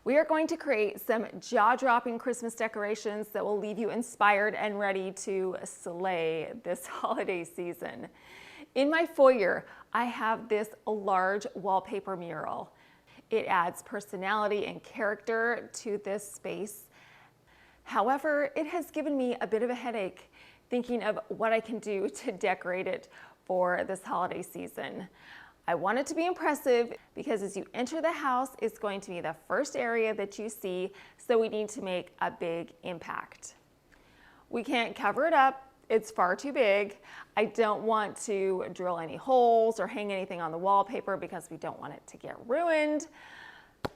We are going to create some jaw-dropping Christmas decorations that will leave you inspired and ready to slay this holiday season. In my foyer, I have this large wallpaper mural. It adds personality and character to this space. However, it has given me a bit of a headache thinking of what I can do to decorate it for this holiday season. I want it to be impressive because as you enter the house, it's going to be the first area that you see, so we need to make a big impact. We can't cover it up. It's far too big. I don't want to drill any holes or hang anything on the wallpaper because we don't want it to get ruined.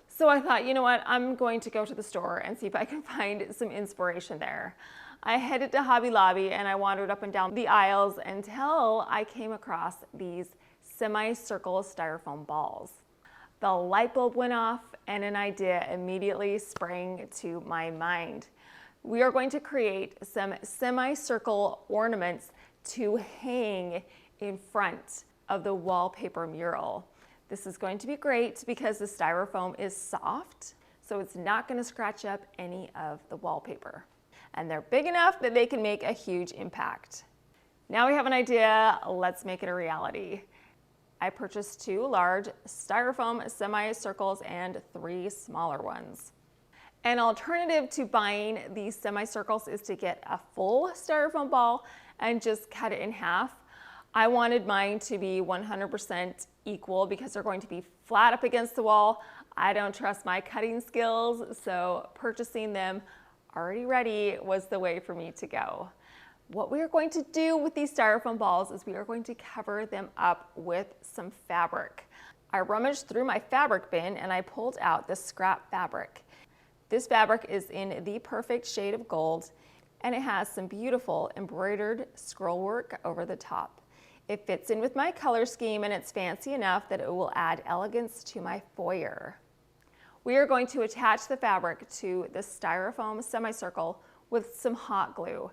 So I thought, you know what, I'm going to go to the store and see if I can find some inspiration there. I headed to Hobby Lobby and I wandered up and down the aisles until I came across these semicircle styrofoam balls. The light bulb went off and an idea immediately sprang to my mind. We are going to create some semicircle ornaments to hang in front of the wallpaper mural. This is going to be great because the styrofoam is soft, so it's not going to scratch up any of the wallpaper. And they're big enough that they can make a huge impact. Now we have an idea, let's make it a reality. I purchased 2 large styrofoam semicircles and 3 smaller ones. An alternative to buying these semicircles is to get a full styrofoam ball and just cut it in half. I wanted mine to be 100% equal because they're going to be flat up against the wall. I don't trust my cutting skills, so purchasing them already ready was the way for me to go. What we are going to do with these styrofoam balls is we are going to cover them up with some fabric. I rummaged through my fabric bin and I pulled out the scrap fabric. This fabric is in the perfect shade of gold and it has some beautiful embroidered scroll work over the top. It fits in with my color scheme and it's fancy enough that it will add elegance to my foyer. We are going to attach the fabric to the styrofoam semicircle with some hot glue.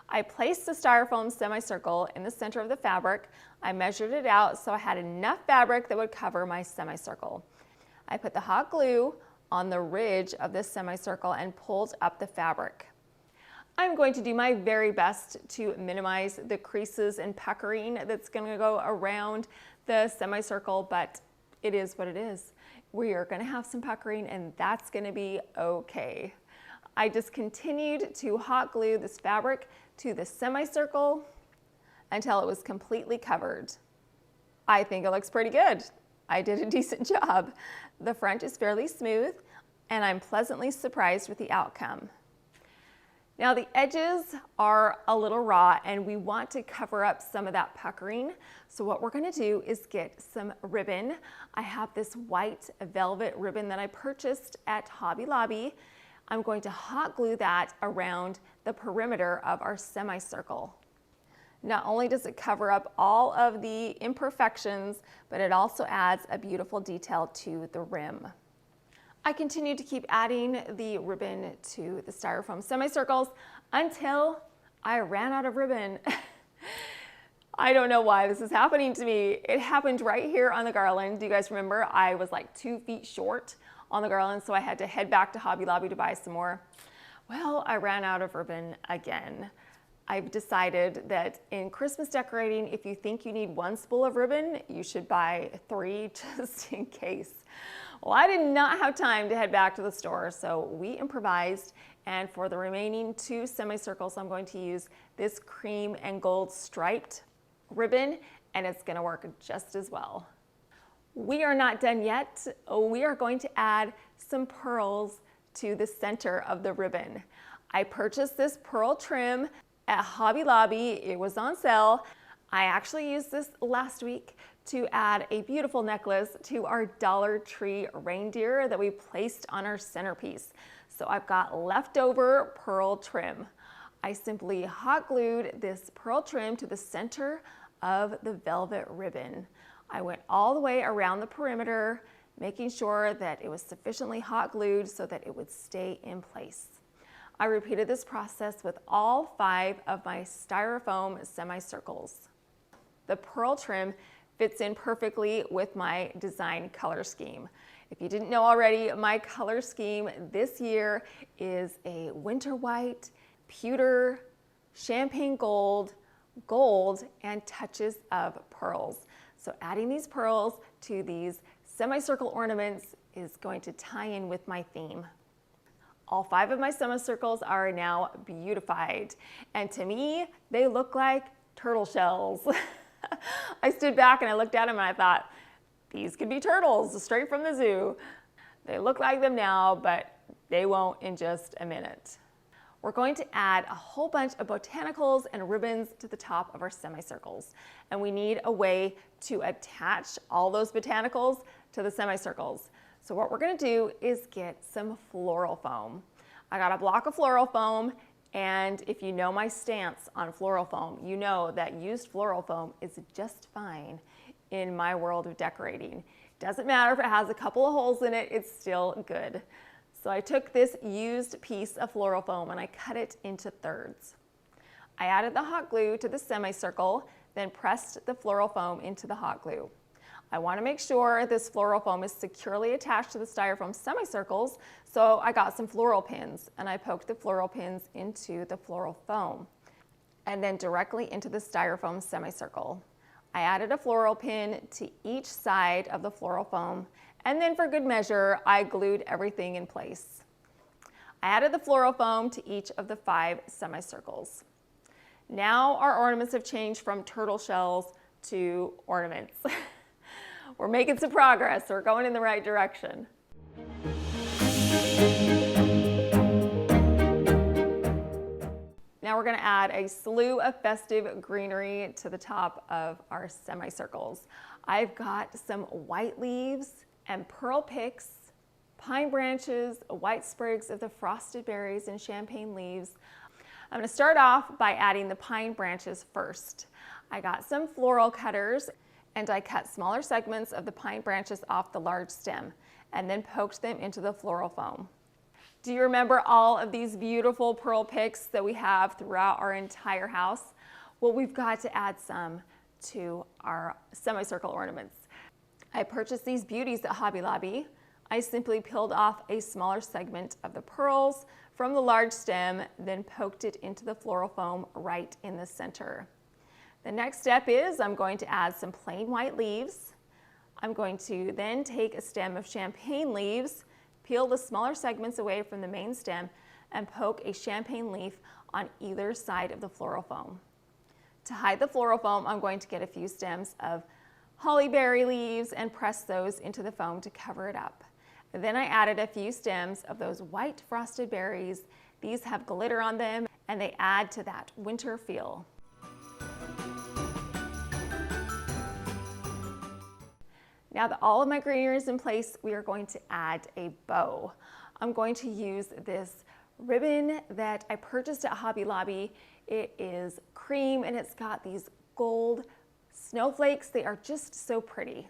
I placed the styrofoam semicircle in the center of the fabric. I measured it out so I had enough fabric that would cover my semicircle. I put the hot glue on the ridge of this semicircle and pulled up the fabric. I'm going to do my very best to minimize the creases and puckering that's going to go around the semicircle, but it is what it is. We are going to have some puckering and that's going to be okay. I just continued to hot glue this fabric to the semicircle until it was completely covered. I think it looks pretty good. I did a decent job. The front is fairly smooth and I'm pleasantly surprised with the outcome. Now the edges are a little raw and we want to cover up some of that puckering. So what we're going to do is get some ribbon. I have this white velvet ribbon that I purchased at Hobby Lobby. I'm going to hot glue that around the perimeter of our semicircle. Not only does it cover up all of the imperfections, but it also adds a beautiful detail to the rim. I continued to keep adding the ribbon to the styrofoam semicircles until I ran out of ribbon. I don't know why this is happening to me. It happened right here on the garland. Do you guys remember? I was like 2 feet short on the garland, so I had to head back to Hobby Lobby to buy some more. Well, I ran out of ribbon again. I've decided that in Christmas decorating, if you think you need 1 spool of ribbon, you should buy 3 just in case. Well, I did not have time to head back to the store, so we improvised, and for the remaining 2 semicircles, I'm going to use this cream and gold striped ribbon, and it's gonna work just as well. We are not done yet. We are going to add some pearls to the center of the ribbon. I purchased this pearl trim at Hobby Lobby. It was on sale. I actually used this last week to add a beautiful necklace to our Dollar Tree reindeer that we placed on our centerpiece. So I've got leftover pearl trim. I simply hot glued this pearl trim to the center of the velvet ribbon. I went all the way around the perimeter, making sure that it was sufficiently hot glued so that it would stay in place. I repeated this process with all 5 of my styrofoam semicircles. The pearl trim fits in perfectly with my design color scheme. If you didn't know already, my color scheme this year is a winter white, pewter, champagne gold, gold, and touches of pearls. So adding these pearls to these semicircle ornaments is going to tie in with my theme. All 5 of my semicircles are now beautified, and to me, they look like turtle shells. I stood back and I looked at them and I thought, these could be turtles straight from the zoo. They look like them now, but they won't in just a minute. We're going to add a whole bunch of botanicals and ribbons to the top of our semicircles. And we need a way to attach all those botanicals to the semicircles. So what we're gonna do is get some floral foam. I got a block of floral foam, and if you know my stance on floral foam, you know that used floral foam is just fine in my world of decorating. Doesn't matter if it has a couple of holes in it, it's still good. So I took this used piece of floral foam and I cut it into thirds. I added the hot glue to the semicircle, then pressed the floral foam into the hot glue. I want to make sure this floral foam is securely attached to the styrofoam semicircles, so I got some floral pins and I poked the floral pins into the floral foam and then directly into the styrofoam semicircle. I added a floral pin to each side of the floral foam, and then for good measure, I glued everything in place. I added the floral foam to each of the 5 semicircles. Now our ornaments have changed from turtle shells to ornaments. We're making some progress. We're going in the right direction. Now we're going to add a slew of festive greenery to the top of our semicircles. I've got some white leaves and pearl picks, pine branches, white sprigs of the frosted berries and champagne leaves. I'm going to start off by adding the pine branches first. I got some floral cutters and I cut smaller segments of the pine branches off the large stem and then poked them into the floral foam. Do you remember all of these beautiful pearl picks that we have throughout our entire house? Well, we've got to add some to our semicircle ornaments. I purchased these beauties at Hobby Lobby. I simply peeled off a smaller segment of the pearls from the large stem, then poked it into the floral foam right in the center. The next step is I'm going to add some plain white leaves. I'm going to then take a stem of champagne leaves, peel the smaller segments away from the main stem, and poke a champagne leaf on either side of the floral foam. To hide the floral foam, I'm going to get a few stems of holly berry leaves and press those into the foam to cover it up. Then I added a few stems of those white frosted berries. These have glitter on them and they add to that winter feel. Now that all of my greenery is in place, we are going to add a bow. I'm going to use this ribbon that I purchased at Hobby Lobby. It is cream and it's got these gold snowflakes. They are just so pretty.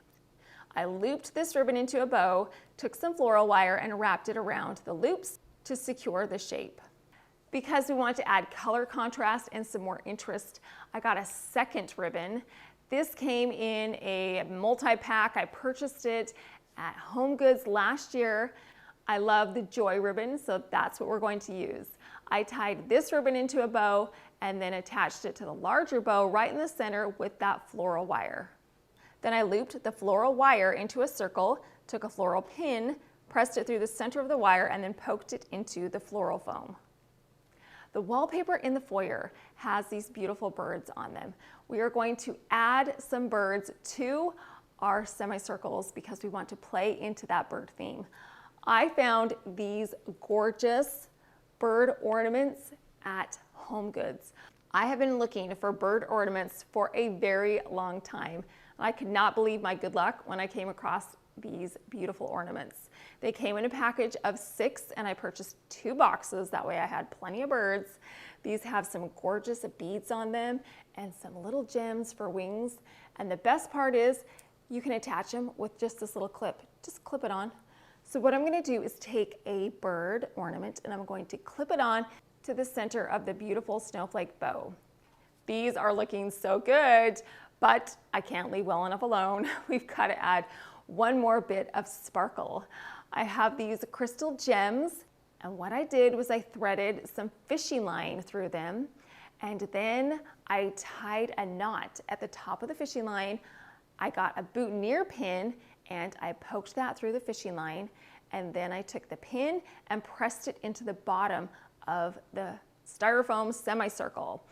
I looped this ribbon into a bow, took some floral wire and wrapped it around the loops to secure the shape. Because we want to add color contrast and some more interest, I got a second ribbon. This came in a multi-pack. I purchased it at Home Goods last year. I love the joy ribbon, so that's what we're going to use. I tied this ribbon into a bow and then attached it to the larger bow right in the center with that floral wire. Then I looped the floral wire into a circle, took a floral pin, pressed it through the center of the wire, and then poked it into the floral foam. The wallpaper in the foyer has these beautiful birds on them. We are going to add some birds to our semicircles because we want to play into that bird theme. I found these gorgeous bird ornaments at Home Goods. I have been looking for bird ornaments for a very long time. I could not believe my good luck when I came across these beautiful ornaments. They came in a package of 6 and I purchased 2 boxes. That way I had plenty of birds. These have some gorgeous beads on them and some little gems for wings. And the best part is you can attach them with just this little clip. Just clip it on. So what I'm going to do is take a bird ornament and I'm going to clip it on to the center of the beautiful snowflake bow. These are looking so good, But I can't leave well enough alone. We've got to add one more bit of sparkle. I have these crystal gems, and what I did was I threaded some fishing line through them, and then I tied a knot at the top of the fishing line. I got a boutonniere pin and I poked that through the fishing line, and then I took the pin and pressed it into the bottom of the styrofoam semicircle.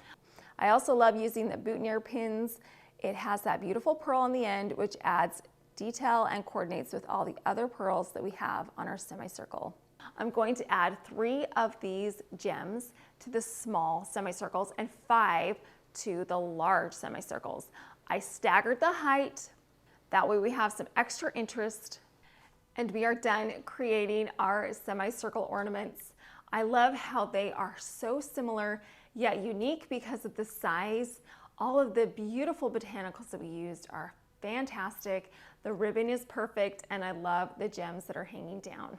I also love using the boutonniere pins. It has that beautiful pearl on the end, which adds detail and coordinates with all the other pearls that we have on our semicircle. I'm going to add 3 of these gems to the small semicircles and 5 to the large semicircles. I staggered the height. That way we have some extra interest, and we are done creating our semicircle ornaments. I love how they are so similar yet unique because of the size. All of the beautiful botanicals that we used are fantastic. The ribbon is perfect, and I love the gems that are hanging down.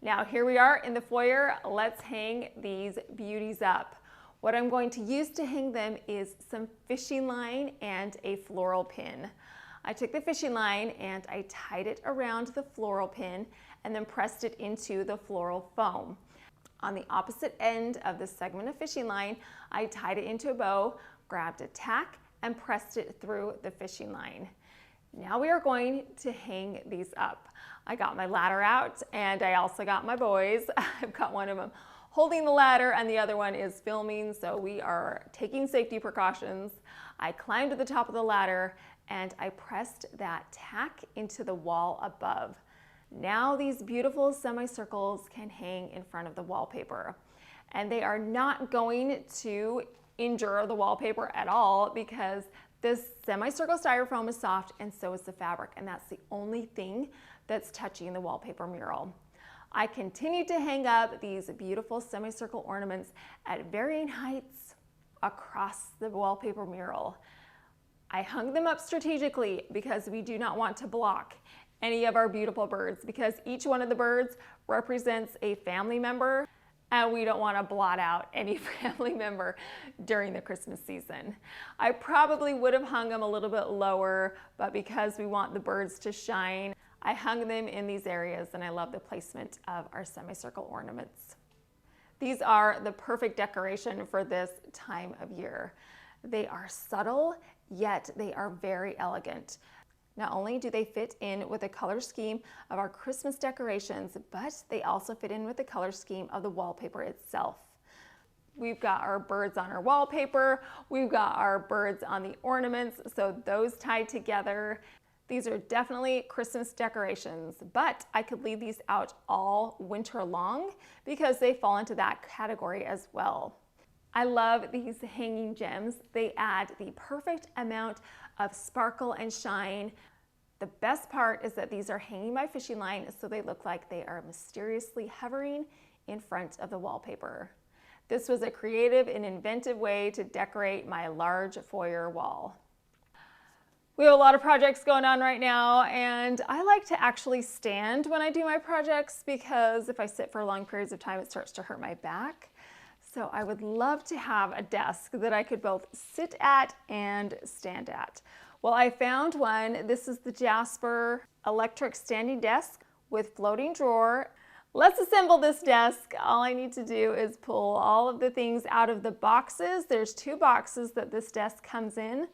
Now here we are in the foyer. Let's hang these beauties up. What I'm going to use to hang them is some fishing line and a floral pin. I took the fishing line and I tied it around the floral pin and then pressed it into the floral foam. On the opposite end of the segment of fishing line, I tied it into a bow, grabbed a tack, and pressed it through the fishing line. Now we are going to hang these up. I got my ladder out, and I also got my boys. I've got one of them holding the ladder and the other one is filming, so we are taking safety precautions. I climbed to the top of the ladder and I pressed that tack into the wall above. Now these beautiful semicircles can hang in front of the wallpaper, and they are not going to injure the wallpaper at all because this semicircle styrofoam is soft and so is the fabric, and that's the only thing that's touching the wallpaper mural. I continued to hang up these beautiful semicircle ornaments at varying heights across the wallpaper mural. I hung them up strategically because we do not want to block any of our beautiful birds, because each one of the birds represents a family member, and we don't want to blot out any family member during the Christmas season. I probably would have hung them a little bit lower, but because we want the birds to shine, I hung them in these areas, and I love the placement of our semicircle ornaments. These are the perfect decoration for this time of year. They are subtle, yet they are very elegant. Not only do they fit in with the color scheme of our Christmas decorations, but they also fit in with the color scheme of the wallpaper itself. We've got our birds on our wallpaper, we've got our birds on the ornaments, so those tied together. These are definitely Christmas decorations, but I could leave these out all winter long because they fall into that category as well. I love these hanging gems. They add the perfect amount of sparkle and shine. The best part is that these are hanging by fishing line, so they look like they are mysteriously hovering in front of the wallpaper. This was a creative and inventive way to decorate my large foyer wall. We have a lot of projects going on right now, and I like to actually stand when I do my projects because if I sit for long periods of time, it starts to hurt my back. So I would love to have a desk that I could both sit at and stand at. Well, I found one. This is the Jasper electric standing desk with floating drawer. Let's assemble this desk. All I need to do is pull all of the things out of the boxes. There's 2 boxes that this desk comes in.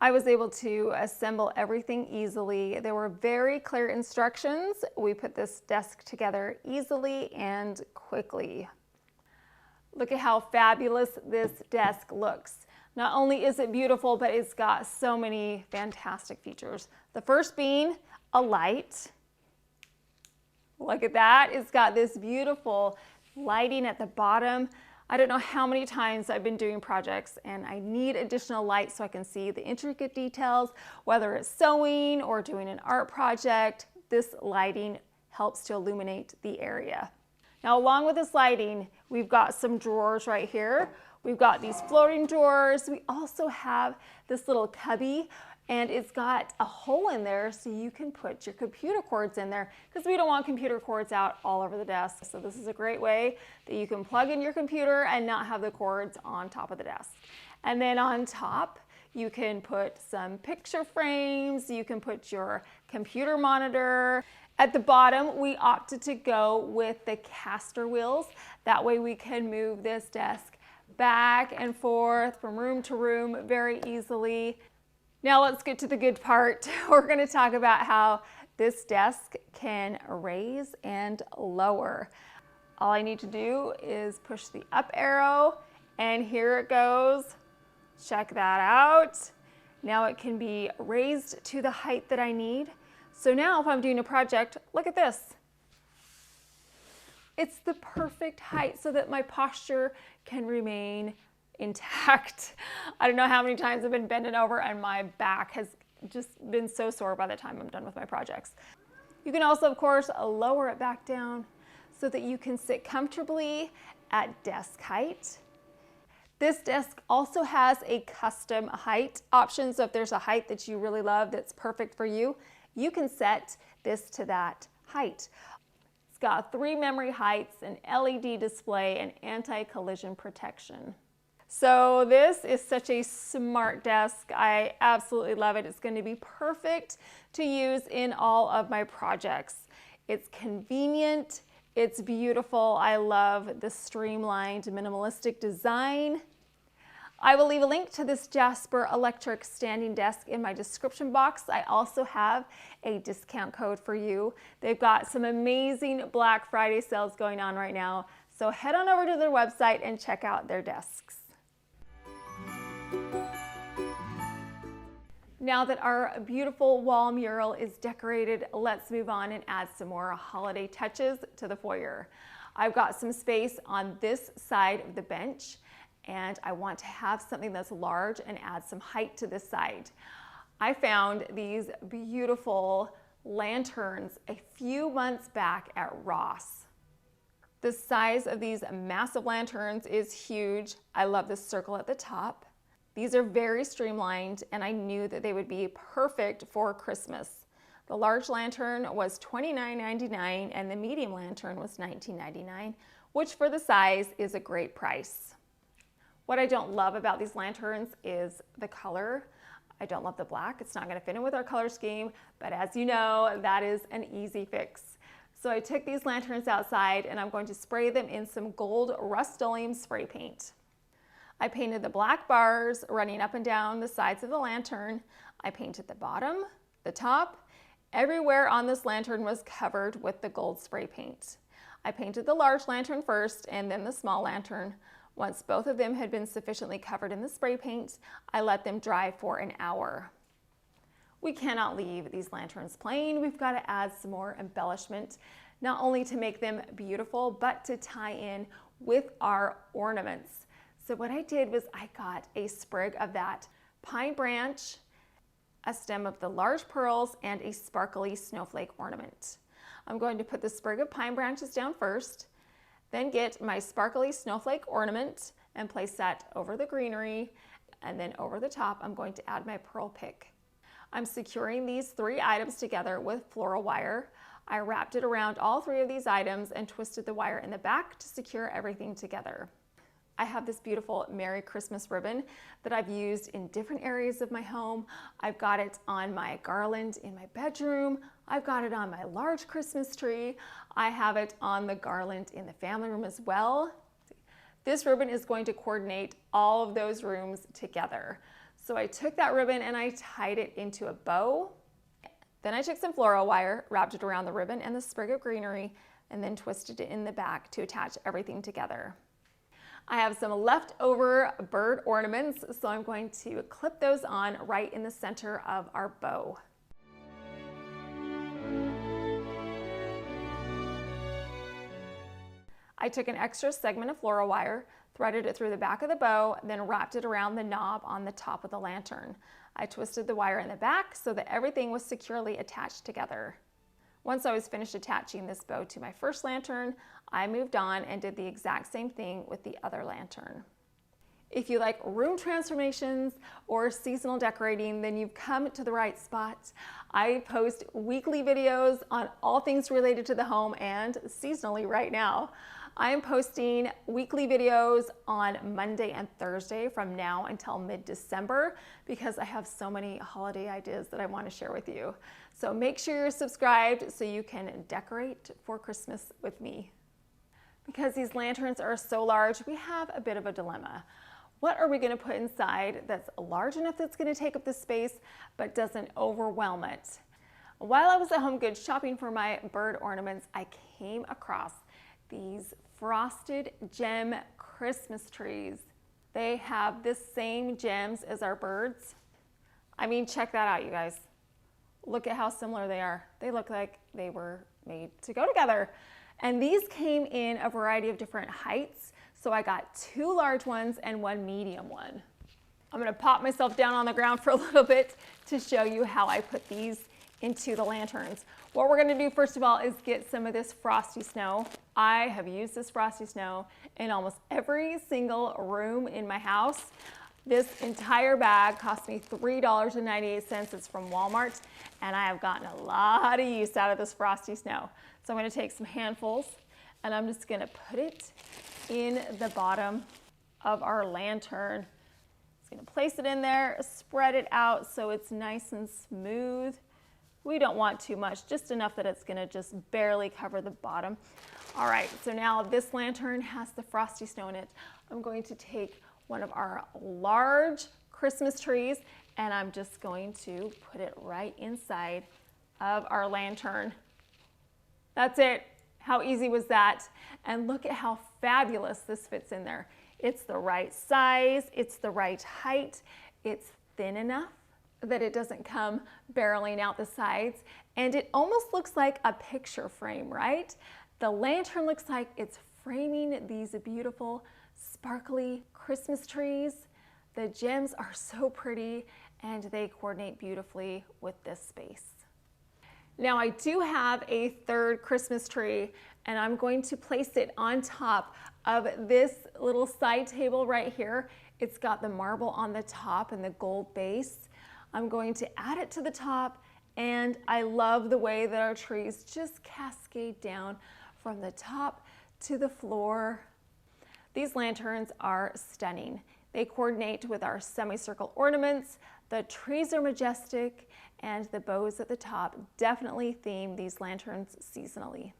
I was able to assemble everything easily. There were very clear instructions. We put this desk together easily and quickly. Look at how fabulous this desk looks. Not only is it beautiful, but it's got so many fantastic features. The first being a light. Look at that. It's got this beautiful lighting at the bottom. I don't know how many times I've been doing projects and I need additional light so I can see the intricate details, whether it's sewing or doing an art project. This lighting helps to illuminate the area. Now, along with this lighting, we've got some drawers right here. We've got these floating drawers. We also have this little cubby, and it's got a hole in there so you can put your computer cords in there because we don't want computer cords out all over the desk. So this is a great way that you can plug in your computer and not have the cords on top of the desk. And then on top, You can put some picture frames, you can put your computer monitor. At the bottom, we opted to go with the caster wheels. That way we can move this desk back and forth from room to room very easily. Now let's get to the good part. We're going to talk about how this desk can raise and lower. All I need to do is push the up arrow, and here it goes. Check that out. Now it can be raised to the height that I need. So now if I'm doing a project, look at this. It's the perfect height so that my posture can remain intact. I don't know how many times I've been bending over and my back has just been so sore by the time I'm done with my projects. You can also, of course, lower it back down so that you can sit comfortably at desk height. This desk also has a custom height option, so if there's a height that you really love that's perfect for you, you can set this to that height. It's got 3 memory heights, an LED display, and anti-collision protection. So this is such a smart desk. I absolutely love it. It's going to be perfect to use in all of my projects. It's convenient. It's beautiful. I love the streamlined minimalistic design. I will leave a link to this Jasper electric standing desk in my description box. I also have a discount code for you. They've got some amazing Black Friday sales going on right now. So head on over to their website and check out their desks. Now that our beautiful wall mural is decorated, let's move on and add some more holiday touches to the foyer. I've got some space on this side of the bench, and I want to have something that's large and add some height to this side. I found these beautiful lanterns a few months back at Ross. The size of these massive lanterns is huge. I love the circle at the top. These are very streamlined, and I knew that they would be perfect for Christmas. The large lantern was $29.99 and the medium lantern was $19.99, which for the size is a great price. What I don't love about these lanterns is the color. I don't love the black. It's not going to fit in with our color scheme, but as you know, that is an easy fix. So I took these lanterns outside and I'm going to spray them in some gold Rust-Oleum spray paint. I painted the black bars running up and down the sides of the lantern. I painted the bottom, the top. Everywhere on this lantern was covered with the gold spray paint. I painted the large lantern first and then the small lantern. Once both of them had been sufficiently covered in the spray paint, I let them dry for an hour. We cannot leave these lanterns plain. We've got to add some more embellishment, not only to make them beautiful, but to tie in with our ornaments. So what I did was I got a sprig of that pine branch, a stem of the large pearls, and a sparkly snowflake ornament. I'm going to put the sprig of pine branches down first, then get my sparkly snowflake ornament and place that over the greenery, and then over the top I'm going to add my pearl pick. I'm securing these 3 items together with floral wire. I wrapped it around all 3 of these items and twisted the wire in the back to secure everything together. I have this beautiful Merry Christmas ribbon that I've used in different areas of my home. I've got it on my garland in my bedroom. I've got it on my large Christmas tree. I have it on the garland in the family room as well. This ribbon is going to coordinate all of those rooms together. So I took that ribbon and I tied it into a bow. Then I took some floral wire, wrapped it around the ribbon and the sprig of greenery, and then twisted it in the back to attach everything together. I have some leftover bird ornaments, so I'm going to clip those on right in the center of our bow. I took an extra segment of floral wire, threaded it through the back of the bow, then wrapped it around the knob on the top of the lantern. I twisted the wire in the back so that everything was securely attached together. Once I was finished attaching this bow to my first lantern, I moved on and did the exact same thing with the other lantern. If you like room transformations or seasonal decorating, then you've come to the right spot. I post weekly videos on all things related to the home and seasonally right now. I am posting weekly videos on Monday and Thursday from now until mid-December because I have so many holiday ideas that I want to share with you. So make sure you're subscribed so you can decorate for Christmas with me. Because these lanterns are so large, we have a bit of a dilemma. What are we going to put inside that's large enough that's going to take up the space but doesn't overwhelm it? While I was at Home Goods shopping for my bird ornaments, I came across these frosted gem Christmas trees. They have the same gems as our birds. I mean, check that out, you guys. Look at how similar they are. They look like they were made to go together. And these came in a variety of different heights. So I got 2 large ones and 1 medium one. I'm gonna pop myself down on the ground for a little bit to show you how I put these into the lanterns. What we're gonna do first of all is get some of this frosty snow. I have used this frosty snow in almost every single room in my house. This entire bag cost me $3.98. It's from Walmart, and I have gotten a lot of use out of this frosty snow. So I'm gonna take some handfuls and I'm just gonna put it in the bottom of our lantern. Just gonna place it in there, spread it out so it's nice and smooth. We don't want too much, just enough that it's gonna just barely cover the bottom. All right, so now this lantern has the frosty snow in it. I'm going to take one of our large Christmas trees and I'm just going to put it right inside of our lantern. That's it. How easy was that? And look at how fabulous this fits in there. It's the right size, it's the right height, it's thin enough that it doesn't come barreling out the sides, and it almost looks like a picture frame, right? The lantern looks like it's framing these beautiful, sparkly Christmas trees. The gems are so pretty and they coordinate beautifully with this space. Now I do have a 3rd Christmas tree and I'm going to place it on top of this little side table right here. It's got the marble on the top and the gold base. I'm going to add it to the top, and I love the way that our trees just cascade down from the top to the floor. These lanterns are stunning. They coordinate with our semicircle ornaments. The trees are majestic, and the bows at the top definitely theme these lanterns seasonally.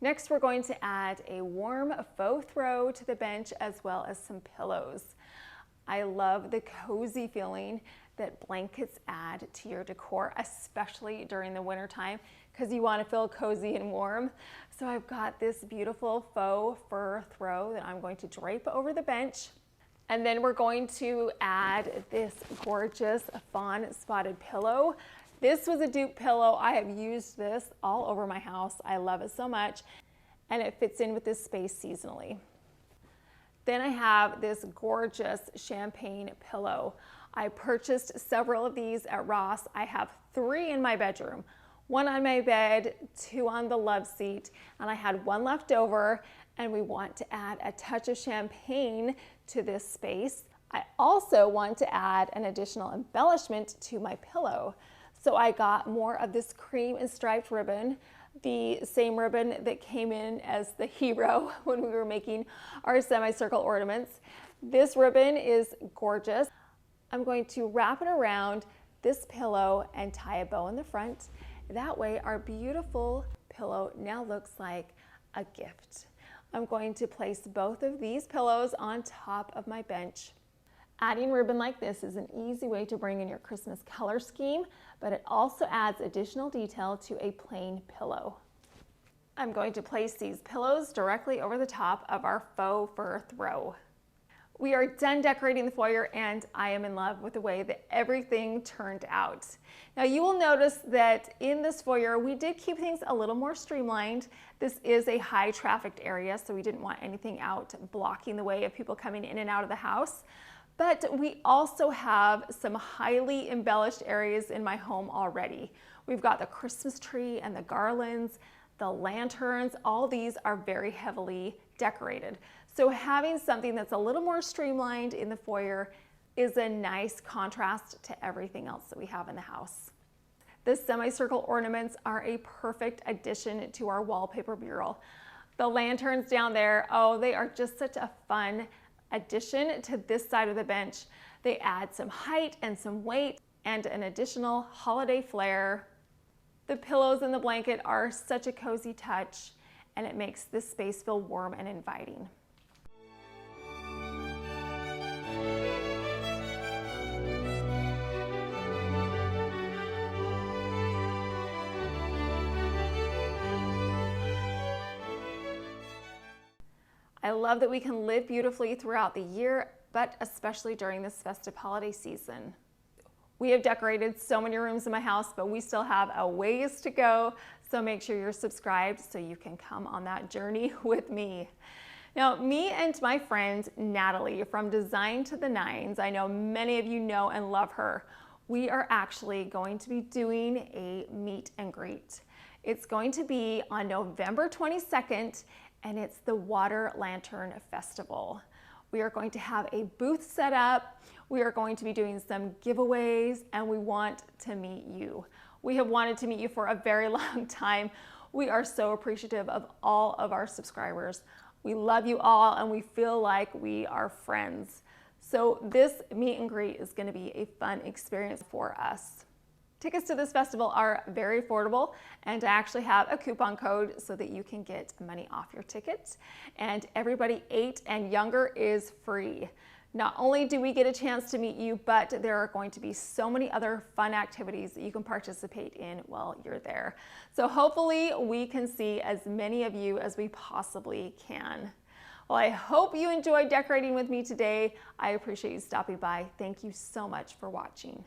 Next, we're going to add a warm faux throw to the bench as well as some pillows. I love the cozy feeling that blankets add to your decor, especially during the winter time, because you want to feel cozy and warm. So I've got this beautiful faux fur throw that I'm going to drape over the bench. And then we're going to add this gorgeous fawn spotted pillow. This was a dupe pillow. I have used this all over my house. I love it so much, and it fits in with this space seasonally. Then I have this gorgeous champagne pillow. I purchased several of these at Ross. I have 3 in my bedroom, 1 on my bed, 2 on the love seat, and I had 1 left over, and we want to add a touch of champagne to this space. I also want to add an additional embellishment to my pillow. So I got more of this cream and striped ribbon, the same ribbon that came in as the hero when we were making our semicircle ornaments. This ribbon is gorgeous. I'm going to wrap it around this pillow and tie a bow in the front. That way our beautiful pillow now looks like a gift. I'm going to place both of these pillows on top of my bench. Adding ribbon like this is an easy way to bring in your Christmas color scheme, but it also adds additional detail to a plain pillow. I'm going to place these pillows directly over the top of our faux fur throw. We are done decorating the foyer, and I am in love with the way that everything turned out. Now you will notice that in this foyer, we did keep things a little more streamlined. This is a high trafficked area, so we didn't want anything out blocking the way of people coming in and out of the house. But we also have some highly embellished areas in my home already. We've got the Christmas tree and the garlands, the lanterns. All these are very heavily decorated. So having something that's a little more streamlined in the foyer is a nice contrast to everything else that we have in the house. The semicircle ornaments are a perfect addition to our wallpaper bureau. The lanterns down there, oh, they are just such a fun addition to this side of the bench. They add some height and some weight and an additional holiday flair. The pillows in the blanket are such a cozy touch, and it makes this space feel warm and inviting. I love that we can live beautifully throughout the year, but especially during this festive holiday season. We have decorated so many rooms in my house, but we still have a ways to go, so make sure you're subscribed so you can come on that journey with me. Now, me and my friend Natalie from Design to the Nines, I know many of you know and love her, we are actually going to be doing a meet and greet. It's going to be on November 22nd, and it's the Water Lantern Festival. We are going to have a booth set up. We are going to be doing some giveaways, and we want to meet you. We have wanted to meet you for a very long time. We are so appreciative of all of our subscribers. We love you all, and we feel like we are friends. So this meet and greet is going to be a fun experience for us. Tickets to this festival are very affordable, and I actually have a coupon code so that you can get money off your ticket. And everybody 8 and younger is free. Not only do we get a chance to meet you, but there are going to be so many other fun activities that you can participate in while you're there. So hopefully we can see as many of you as we possibly can. Well, I hope you enjoyed decorating with me today. I appreciate you stopping by. Thank you so much for watching.